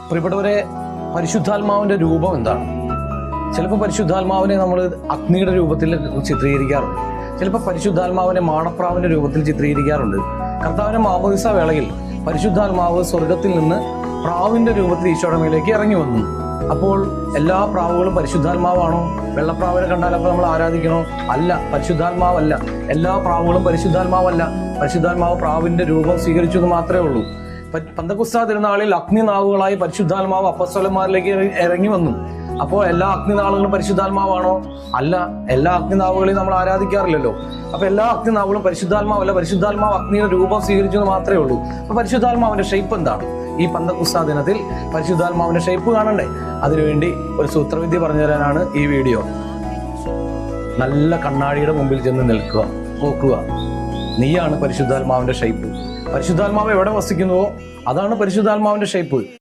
പ്രിയപ്പെട്ടവരെ, പരിശുദ്ധാത്മാവിന്റെ രൂപം എന്താണ്? ചിലപ്പോൾ പരിശുദ്ധാത്മാവിനെ നമ്മൾ അഗ്നിയുടെ രൂപത്തിൽ ചിത്രീകരിക്കാറുണ്ട്, ചിലപ്പോൾ പരിശുദ്ധാത്മാവിനെ മാടപ്രാവിന്റെ രൂപത്തിൽ ചിത്രീകരിക്കാറുണ്ട്. കർത്താവിന്റെ മാമോദിസ വേളയിൽ പരിശുദ്ധാത്മാവ് സ്വർഗത്തിൽ നിന്ന് പ്രാവിന്റെ രൂപത്തിൽ ഈശോയുടെ മേലേക്ക് ഇറങ്ങി വന്നു. അപ്പോൾ എല്ലാ പ്രാവുകളും പരിശുദ്ധാത്മാവാണോ? വെള്ളപ്രാവിനെ കണ്ടാൽ അപ്പോൾ നമ്മൾ ആരാധിക്കണോ? അല്ല, പരിശുദ്ധാത്മാവല്ല. എല്ലാ പ്രാവുകളും പരിശുദ്ധാത്മാവല്ല. പരിശുദ്ധാത്മാവ് പ്രാവിന്റെ രൂപം സ്വീകരിച്ചു എന്ന് മാത്രമേ ഉള്ളൂ. പന്തക്കുസ്താ തിരുനാളിൽ അഗ്നിനാവുകളായി പരിശുദ്ധാത്മാവ് അപ്പസ്തലന്മാരിലേക്ക് ഇറങ്ങി വന്നു. അപ്പോൾ എല്ലാ അഗ്നിനാളുകളും പരിശുദ്ധാത്മാവാണോ? അല്ല, എല്ലാ അഗ്നിനാവുകളെയും നമ്മൾ ആരാധിക്കാറില്ലല്ലോ. അപ്പൊ എല്ലാ അഗ്നിനാവുകളും പരിശുദ്ധാത്മാവല്ല. പരിശുദ്ധാത്മാവ് അഗ്നിയുടെ രൂപം സ്വീകരിച്ചു എന്ന് മാത്രമേ ഉള്ളൂ. അപ്പൊ പരിശുദ്ധാത്മാവിന്റെ ഷേപ്പ് എന്താണ്? ഈ പന്തക്കുസ്താ ദിനത്തിൽ പരിശുദ്ധാത്മാവിന്റെ ഷേപ്പ് കാണണ്ടേ? അതിനുവേണ്ടി ഒരു സൂത്രവിദ്യ പറഞ്ഞു തരാനാണ് ഈ വീഡിയോ. നല്ല കണ്ണാടിയുടെ മുമ്പിൽ ചെന്ന് നിൽക്കുക, നോക്കുക. നീയാണ് പരിശുദ്ധാത്മാവിന്റെ ഷേപ്പ്. പരിശുദ്ധാത്മാവ് എവിടെ വസിക്കുന്നുവോ അതാണ് പരിശുദ്ധാത്മാവിന്റെ ഷേപ്പ്.